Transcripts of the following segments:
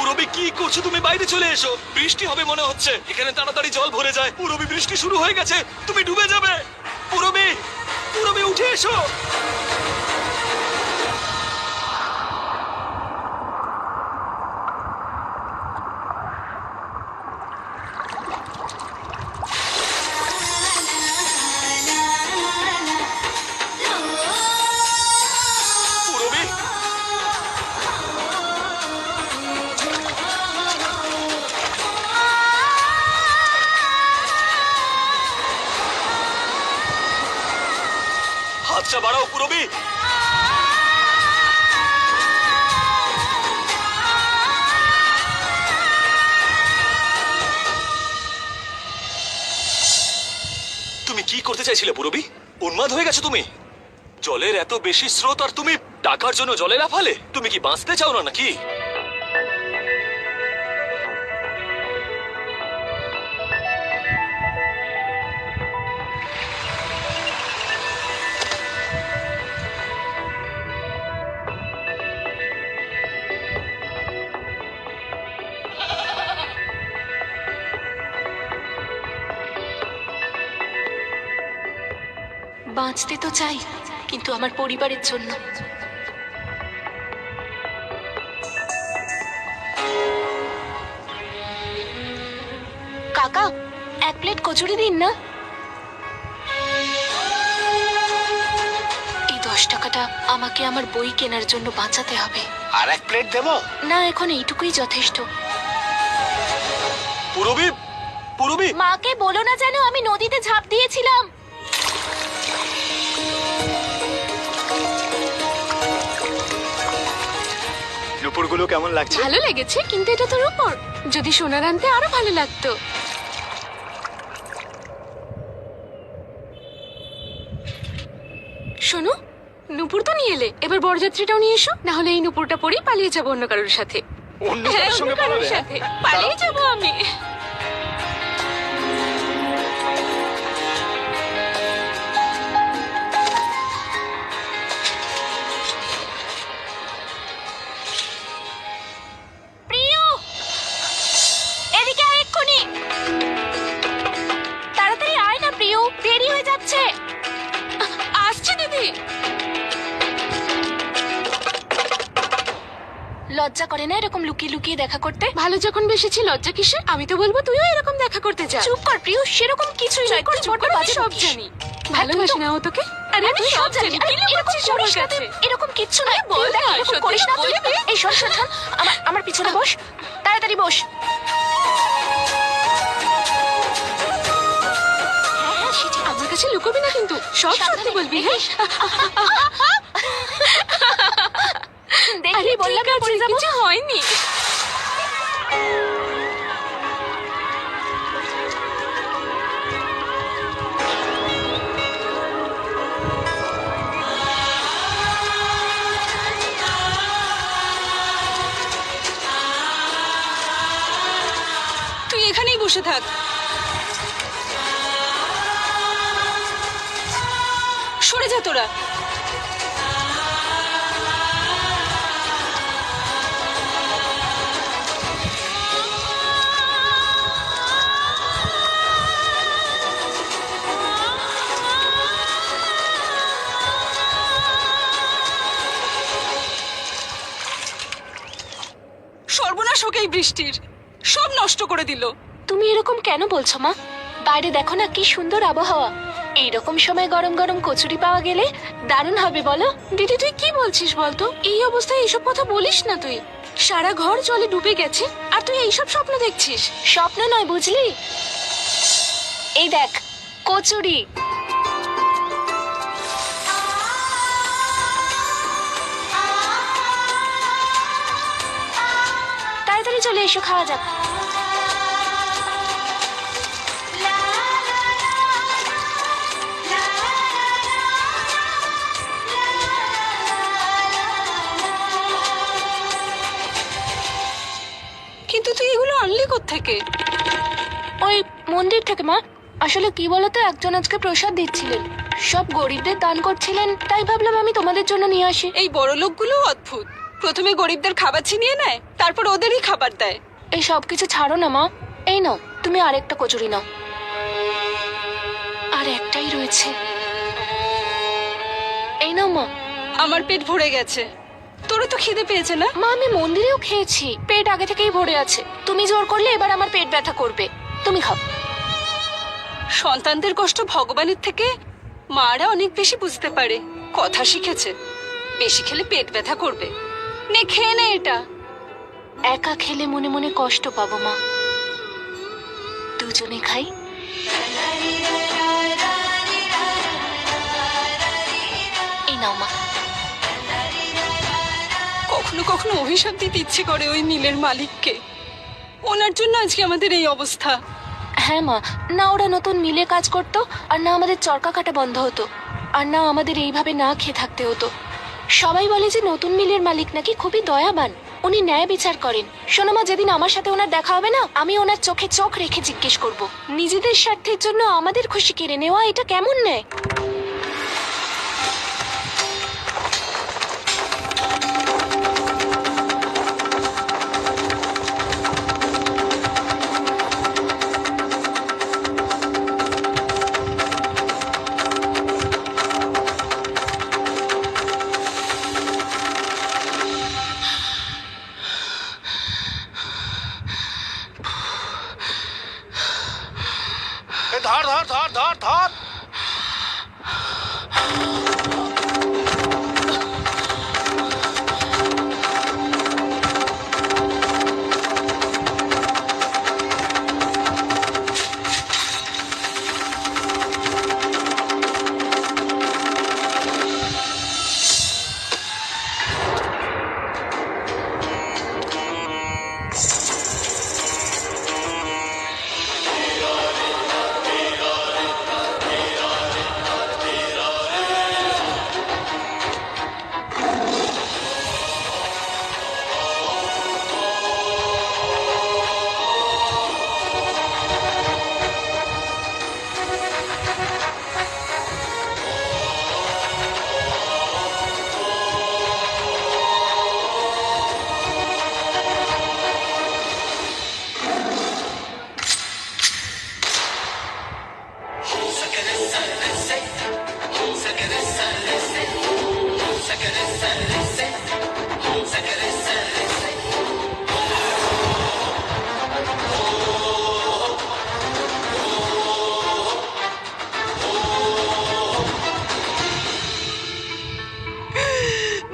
পুরবি কি করছো তুমি? বাইরে চলে এসো, বৃষ্টি হবে মনে হচ্ছে। এখানে তাড়াতাড়ি জল ভরে যায়। পুরবি বৃষ্টি শুরু হয়ে গেছে, তুমি ডুবে যাবে। পুরবি, পুরবি উঠে এসো। পুরবি, হাতটা বাড়াও পুরবি। তুমি কি করতে চাইছিলে পুরবি? উন্মাদ হয়ে গেছো তুমি? জলের এত বেশি স্রোত আর তুমি টাকার জন্য জলে লাফালে? তুমি কি বাঁচতে চাও না নাকি? বাঁচতে তো চাই, কিন্তু আমার পরিবারের জন্য। কাকা, এক প্লেট কচুরি দিন না। এই 10 টাকাটা আমাকে আমার বই কেনার জন্য বাঁচাতে হবে। আর এক প্লেট দেবো? না, এখন এইটুকুই যথেষ্ট। পুরবি, পুরবি, মাকে বলো না যেন আমি নদীতে ঝাঁপ দিয়েছিলাম। নুপুরগুলো কেমন লাগছে? ভালো লেগেছে, কিন্তু এটা তোর উপর। যদি সোনার আনতে আরো ভালো লাগতো। শোনো, নুপুর তো নিয়ে এলে, এবার বরযাত্রীটাও নিয়ে এসো, না হলে এই নুপুরটা পরেই পালিয়ে যাবো অন্য কারোর সাথে। অন্য হ্যাঁ, কারোর সঙ্গে অন্য কারোর পালাবে? সাথে পালিয়ে যাবো আমি। প্রিয়, এদিকে আয় এক্ষুনি। তাড়াতাড়ি আয় না প্রিয়, দেরি হয়ে যাচ্ছে। আসছে দিদি। লজ্জা করে না এরকম লুকিয়ে লুকিয়ে দেখা করতে? ভালো যখন বেসেছি, লজ্জা কিসের? আমি তো বলবো তুইও এরকম দেখা করতে যা। চুপ কর প্রিয়, সেরকম কিছুই নয়। চুপ কর, আমি সব জানি। ভালোবাসি না ও তোকে? আরে আমি সব জানি। এরকম করিস না তুই। এরকম কিচ্ছু নয়। বল না, এরকম করিস না তুই। এই সর সর সর, আমার পিছনে বস, তাড়াতাড়ি বস। হ্যাঁ, সেটাই। আমার কাছে লুকোবি না কিন্তু, সব সত্যি বলবি। হ্যাঁ, দেখি বললাম না পড়ে যাবো। কিছু হয়নি। তুই এখানেই বসে থাক। সরে যা তোরা। সর্বনাশ হোক এই বৃষ্টির, সব নষ্ট করে দিল। তুমি এরকম কেন বলছো মা? বাইরে দেখো না কি সুন্দর আবহাওয়া। এইরকম সময় গরম গরম কচুরি পাওয়া গেলে দারুণ হবে বলো। দিদি তুই কি বলছিস বলতো? এই অবস্থায় এইসব কথা বলিস না তুই। সারা ঘর জলে ডুবে গেছে আর তুই এইসব স্বপ্ন দেখছিস। স্বপ্ন নয় বুঝলি, এই দেখ কচুরি। তাড়াতাড়ি চলে এসো, খাওয়া যাক। কিন্তু তুই এগুলো আনলি কোত্থেকে? ওই মন্দির থেকে মা। আসলে কি বলতো, একজন আজকে প্রসাদ দিচ্ছিলেন, সব গরিবদের দান করছিলেন, তাই ভাবলাম আমি তোমাদের জন্য নিয়ে আসি। এই বড় লোকগুলো অদ্ভুত। প্রথমে গরিবদের খাবার ছিনিয়ে নেয়, তারপর ওদেরই খাবার দেয়। এই সব কিছু ছাড়ো না মা। এই নাও, তুমি আরেকটা কচুরি নাও। আর একটাই রয়েছে। এই নাও মা। আমার পেট ভরে গেছে। তোরও তো খিদে পেয়েছে না? মা, আমি মন্দিরেও খেয়েছি, পেট আগে থেকেই ভরে আছে। তুমি জোর করলে এবার আমার পেট ব্যথা করবে। তুমি খাও। সন্তানদের কষ্ট ভগবানের থেকে মারা অনেক বেশি বুঝতে পারে। কথা শিখেছে, বেশি খেলে পেট ব্যথা করবে। নে খেয়ে নে এটা। একা খেলে মনে মনে কষ্ট পাবো মা, দুজনে খাই। এই নাও মা। কখনো কখনো অভিশাপ দিতে ইচ্ছে করে ওই মিলের মালিককে। ওনার জন্য আজকে আমাদের এই অবস্থা। হ্যাঁ মা, না ওরা নতুন মিলে কাজ করতো, আর না আমাদের চরকা কাটা বন্ধ হতো, আর না আমাদের এইভাবে না খেয়ে থাকতে হতো। সবাই বলে যে নতুন মিলের মালিক নাকি খুবই দয়াবান, উনি ন্যায় বিচার করেন। শোনো মা, যেদিন আমার সাথে ওনার দেখা হবে না, আমি ওনার চোখে চোখ রেখে জিজ্ঞেস করব, নিজেদের স্বার্থের জন্য আমাদের খুশি কেড়ে নেওয়া এটা কেমন ন্যায়? ধর ধর ধর ধর ধর।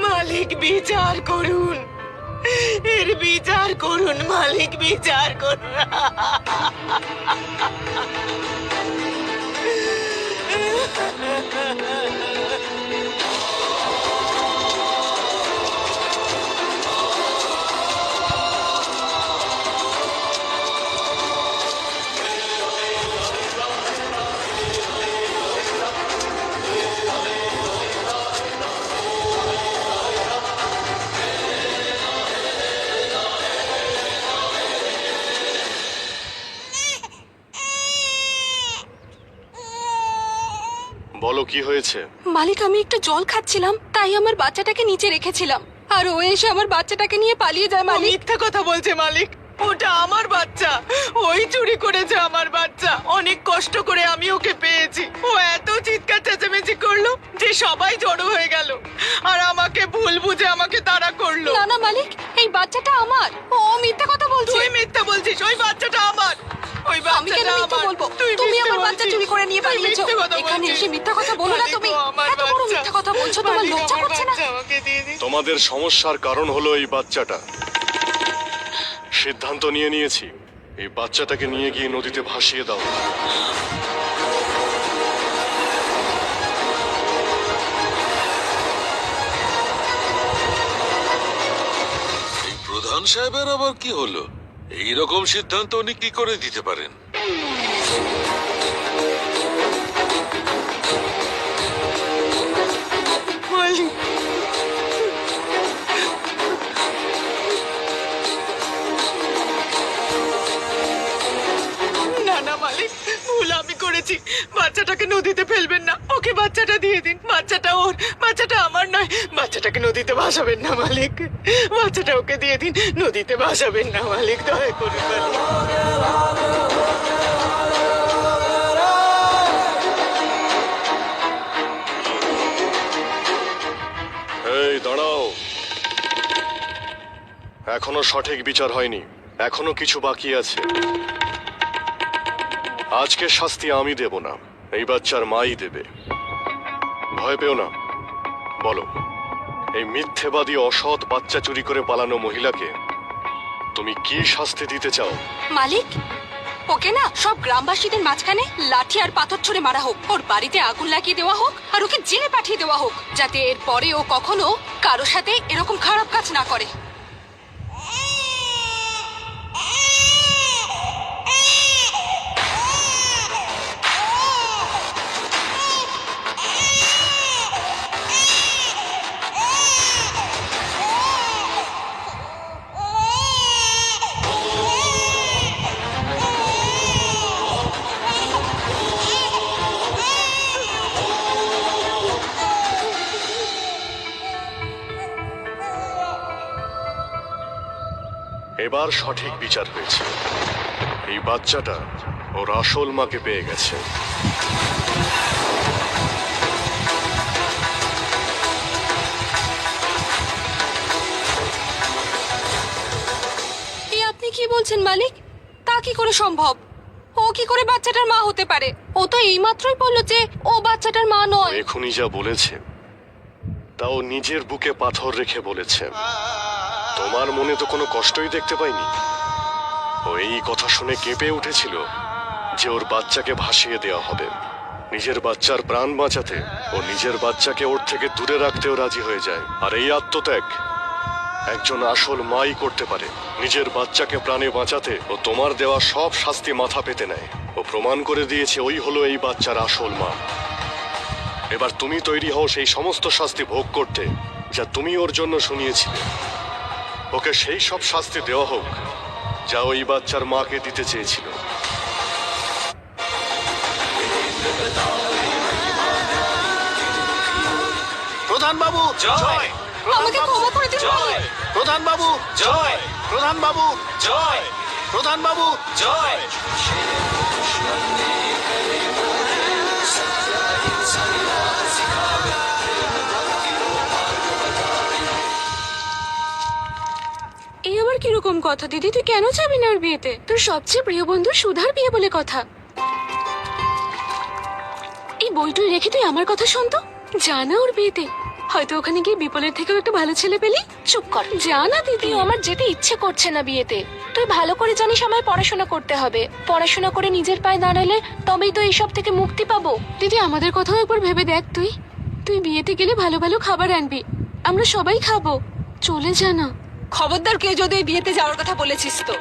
মালিক বিচার করুন, এর বিচার করুন, মালিক বিচার করুন। বলো কি হয়েছে? মালিক, আমি একটু জল খাচ্ছিলাম, তাই আমার বাচ্চাটাকে নিচে রেখেছিলাম, আর ও এসে আমার বাচ্চাটাকে নিয়ে পালিয়ে যায়। ও মালিক, মিথ্যা কথা বলছে মালিক, ওটা আমার বাচ্চা, ওই চুরি করেছে আমার বাচ্চা। অনেক কষ্ট করে আমি ওকে পেয়েছি। ও এত চিৎকার চেঁচামেচি করলো যে সবাই জড়ো হয়ে গেল, আর আমাকে ভুল বুঝে আমাকে তাড়া করলো। না না মালিক, এই বাচ্চাটা আমার। ও মিথ্যা কথা বলছে। তুই মিথ্যা বলছিস, ওই বাচ্চাটা আমার। ওই আমি কেন বাচ্চাটা মিথ্যা আমার। বলবো? তুই তুমি মিথ্যে আমার বাচ্চা বলছিস। চুরি করে নিয়ে তুই পালিয়েছো। মিথ্যে কথা এখানে বলছিস। এসে মিথ্যা কথা বলো না মালিক, তুমি। ও আমার এত বড় বাচ্চা। মিথ্যা কথা বলছো, তোমার মালিক, লজ্জা আমার করছে না? বাচ্চা আমাকে দিয়ে দিস। তোমাদের সমস্যার কারণ হলো এই বাচ্চাটা। সিদ্ধান্ত নিয়ে নিয়েছি, এই বাচ্চাটাকে নিয়ে গিয়ে নদীতে ভাসিয়ে দাও। এই প্রধান সাহেবের আবার কি হলো? এই রকম সিদ্ধান্ত উনি কি করে দিতে পারেন? মালিক, না না মালিক, ভুল আমি করেছি। বাচ্চাটাকে নদীতে ফেলবেন না, ওকে বাচ্চাটা দিয়ে দিন। বাচ্চাটা ওর, বাচ্চাটা আমার নয়। বাচ্চাটাকে নদীতে ভাসাবেন না মালিক, বাচ্চাটা ওকে দিয়ে দিন, নদীতে ভাসাবেন না মালিক, দয়া করে মালিক। এই দাঁড়াও, এখনো সঠিক বিচার হয়নি, এখনো কিছু বাকি আছে। আজকে শাস্তি আমি দেব না, এই বাচ্চার মাই দেবে। ভয় পেও না, বলো এই মিথ্যেবাদী অসৎ বাচ্চা চুরি করে পালানো মহিলাকে তুমি কি শাস্তি দিতে চাও? মালিক, ওকে না সব গ্রামবাসীদের মাঝখানে লাঠি আর পাথর ছুঁড়ে মারা হোক, ওর বাড়িতে আগুন লাগিয়ে দেওয়া হোক, আর ওকে জেলে পাঠিয়ে দেওয়া হোক, যাতে এর পরে ও কখনো কারো সাথে এরকম খারাপ কাজ না করে। এবার সঠিক বিচার হয়েছে, এই বাচ্চাটা ওর আসল মাকে পেয়ে গেছে। এই আপনি কি বলছেন মালিক? তা কি করে সম্ভব? ও কি করে বাচ্চাটার মা হতে পারে? ও তো এইমাত্রই বললো যে ও বাচ্চাটার মা ও নয়। এখনই যা বলেছে তাও নিজের বুকে পাথর রেখে বলেছে, তোমার মনে তো কোনো কষ্টই দেখতে পাইনি। ও এই কথা শুনে কেঁপে উঠেছিল যে ওর বাচ্চাকে ভাসিয়ে দেওয়া হবে। নিজের বাচ্চার প্রাণ বাঁচাতে ও নিজের বাচ্চাকে ওর থেকে দূরে রাখতেও রাজি হয়ে যায়। আর এই আত্মত্যাগ একজন আসল মাই করতে পারে। নিজের বাচ্চাকে প্রাণে বাঁচাতে ও তোমার দেওয়া সব শাস্তি মাথা পেতে নেয়। ও প্রমাণ করে দিয়েছে ওই হলো এই বাচ্চার আসল মা। এবার তুমি তৈরি হও সেই সমস্ত শাস্তি ভোগ করতে যা তুমি ওর জন্য শুনিয়েছিলে। ওকে সেই সব শাস্তি দেওয়া হোক যা ওই বাচ্চার মাকে দিতে চেয়েছিল। প্রধান বাবু জয়! আমাকে ক্ষমা করে দিন জয়! মালিক। প্রধান বাবু জয়! প্রধান বাবু জয়! প্রধান বাবু জয়! এই আবার কিরকম কথা দিদি? তুই কেন যাবি না ওর বিয়েতে? তোর সবচেয়ে প্রিয় বন্ধু সুধার বিয়ে বলে কথা। এই বইটুই রেখে তুই আমার কথা শুনতো, জানা ওর বিয়েতে হয়তো ওখানে গিয়ে বিপলের থেকেও একটু ভালো ছেলে পেলি। চুপ কর, জানা দিদি আমার যেতে ইচ্ছে করছে না বিয়েতে। তুই ভালো করে জানিস আমায় পড়াশোনা করতে হবে, পড়াশোনা করে নিজের পায়ে দাঁড়ালে তবেই তো এইসব থেকে মুক্তি পাবো। দিদি আমাদের কথাও একবার ভেবে দেখ। তুই তুই বিয়েতে গেলে ভালো ভালো খাবার আনবি, আমরা সবাই খাবো। চলে যা না। খবরদার, কেউ যদি এই বিয়েতে যাওয়ার কথা বলেছিস তো।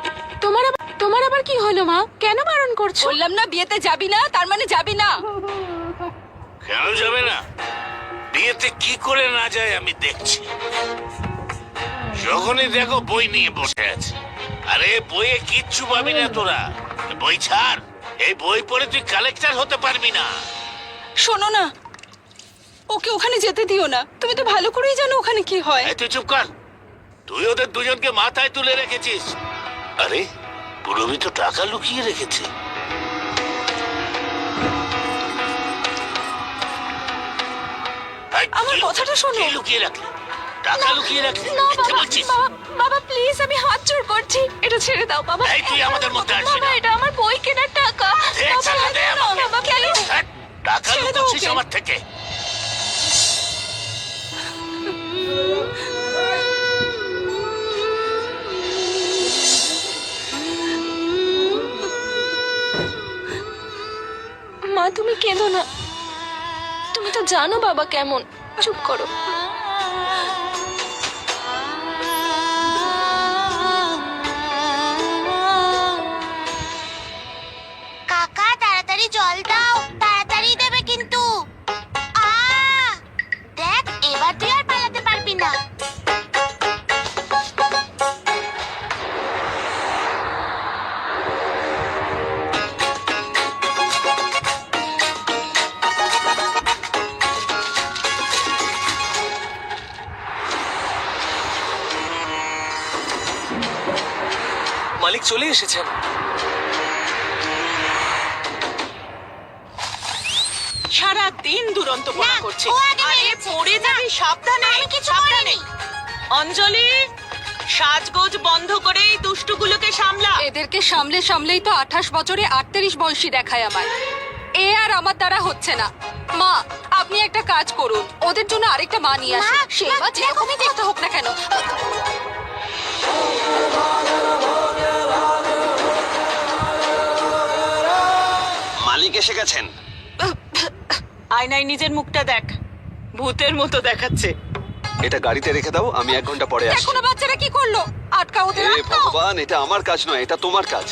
তোমার আবার কি হলো মা? কেন বারণ করছো? বললাম না বিয়েতে যাবি না, তার মানে যাবি না। কেন যাবে না? বিয়েতে কি করে না যায় আমি দেখছি। যখনই দেখো বই নিয়ে বসে আছে। আরে বইয়ে কিচ্ছু পাবি না তোরা, বই ছাড়। এই বই পড়ে তুই কালেক্টর হতে পারবি না। শোনো না, ওকে ওখানে যেতে দিও না। তুমি তো ভালো করেই জানো ওখানে কি হয়। এই তুই চুপ কর, তুই ওদের দুজনকে মাথায় তুলে রেখেছিস। আরে পুরবি তো টাকা লুকিয়ে রেখেছে। এই, আমার কি- কথাটা শোনো। কি লুকিয়ে রাখলি? টাকা লুকিয়ে রাখলি? না মিথ্যে বাবা, বলছিস? বাবা প্লিজ, আমি হাত জোড় করছি, এটা ছেড়ে দাও বাবা। এই, তুই আমাদের মধ্যে আসবি বাবা না। এটা আমার বই কেনার টাকা। দে, বাবা, টাকা দে না, আমাকে। বাবা কেন? হ্যাট, টাকা ছেড়ে দাও লুকোচ্ছিস ওকে। আমার থেকে। মা তুমি কেঁদো না, তুমি তো জানো বাবা কেমন। চুপ করো। কাকা তাড়াতাড়ি জল দাও, তাড়াতাড়ি দেবে কিন্তু। দেখ এবার তুই আর পালাতে পারবি না। মালিক চলে এসেছেন। সারা দিন দুরন্ত পড়া না, করছে। ও আগে আরে মেরেছে। পড়ে যাবি, সাবধানে। আমি কিছু সাবধানে। করিনি। অঞ্জলি, সাজগোজ বন্ধ করে এই দুষ্টুগুলোকে সামলা। এদেরকে সামলে সামলেই তো 28 বছরে 38 বয়সী দেখায় আমায়। এ আর আমার দ্বারা হচ্ছে না। মা, আপনি একটা কাজ করুন, ওদের জন্য আরেকটা মা নিয়ে আসুন। মা, সেই মা যেরকমই দেখতে হোক না কেন। মালিক এসে গেছেন। আয়নায় নিজের মুখটা দেখ, ভূতের মতো দেখাচ্ছে। এটা গাড়িতে রেখে দাও, আমি 1 ঘন্টা পরে আসছি। দেখো না বাচ্চারা কি করলো, আটকা ওদের, হে আটকাও। ভগবান, এটা আমার কাজ নয়, এটা তোমার কাজ।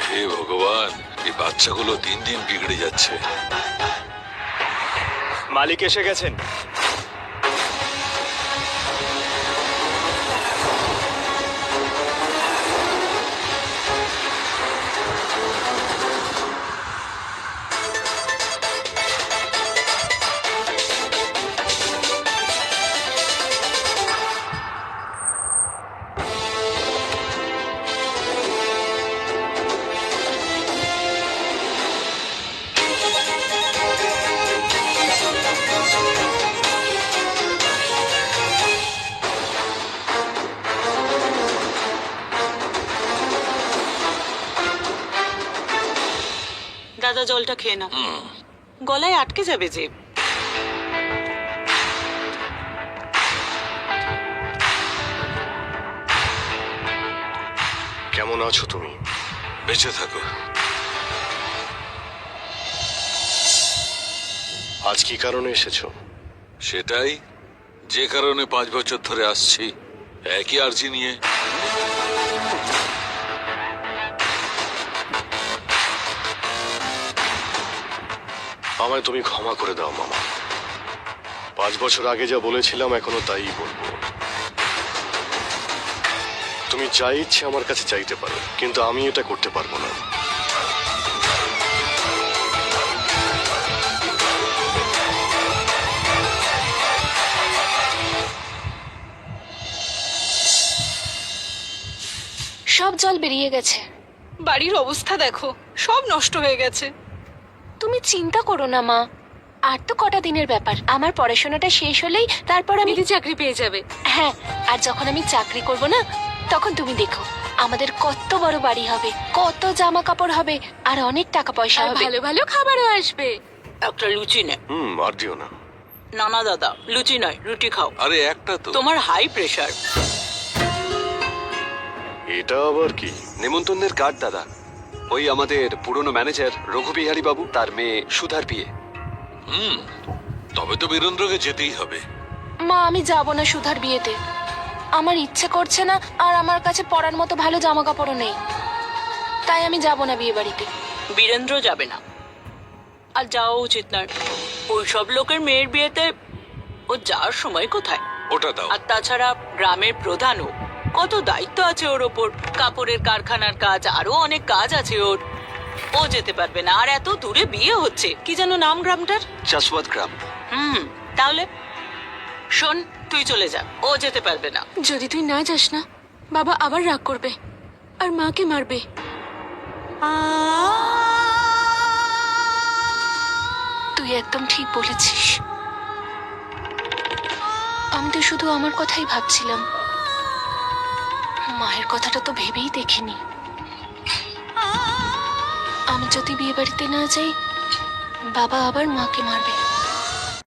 হে ভগবান, এই বাচ্চাগুলো দিন দিন বিগড়ে যাচ্ছে। মালিক এসে গেছেন। দাদা জলটা খেয়ে নাও, গলায় আটকে যাবে যে। কেমন আছো তুমি? বেঁচে থাকো। আজ কি কারণে এসেছো? সেটাই, যে কারণে 5 বছর ধরে আসছি, একই আর্জি নিয়ে। আমায় তুমি ক্ষমা করে দাও মামা। 5 বছর আগে যা বলেছিলাম এখনো তাই বলবো। তুমি যা ইচ্ছে আমার কাছে চাইতে পারো, কিন্তু আমি এটা করতে পারবো না। সব জল বেরিয়ে গেছে। বাড়ির অবস্থা দেখো, সব নষ্ট হয়ে গেছে। তুমি চিন্তা করো না মা, আর তো কটা দিনের ব্যাপার। আমার পড়াশোনাটা শেষ হলেই তারপর আমি দিদি চাকরি পেয়ে যাবে। হ্যাঁ, আর যখন আমি চাকরি করব না, তখন তুমি দেখো আমাদের কত বড় বাড়ি হবে, কত জামা কাপড় হবে, আর অনেক টাকা পয়সা আর হবে। ভালো ভালো খাবারও আসবে। একটা লুচি নে। আর দিও না। না না দাদা, লুচি নয়, রুটি খাও। আরে একটা তো। তোমার হাই প্রেশার। এটা আবার কি? নেমন্তন্নের কার্ড দাদা, ওই আমাদের পুরনো ম্যানেজার রঘুবিহারী বাবু, তার মেয়ে সুধার বিয়ে। তবে তো বীরেন্দ্রকে যেতেই হবে। মা, আমি যাব না সুধার বিয়েতে। আমার ইচ্ছে করছে না, আর আমার কাছে পরার মতো ভালো জামা কাপড়ও নেই, তাই আমি যাব না বিয়ে বাড়িতে। বীরেন্দ্র যাবে না, আর যাওয়া উচিত নয়। ওই সব লোকের মেয়ের বিয়েতে ও যাওয়ার সময় কোথায়? ওটা দাও। আর তাছাড়া গ্রামের প্রধানও, কত দায়িত্ব আছে ওর ওপর। কাপড়ের কারখানার কাজ, আরো অনেক কাজ আছে ওর। ও যেতে পারবে না, আর এত দূরে বিয়ে হচ্ছে। কি যেন নাম গ্রামটার? চাষবাদ গ্রাম। তাহলে শোন, তুই চলে যা, ও যেতে পারবে না। যদি তুই না যাস না, বাবা আবার রাগ করবে আর মাকে মারবে। তুই একদম ঠিক বলেছিস। আমি তো শুধু আমার কথাই ভাবছিলাম, মায়ের কথাটা তো ভেবেই দেখিনি। আমি যদি বিয়ে বাড়িতে না যাই, বাবা আবার মাকে মারবে।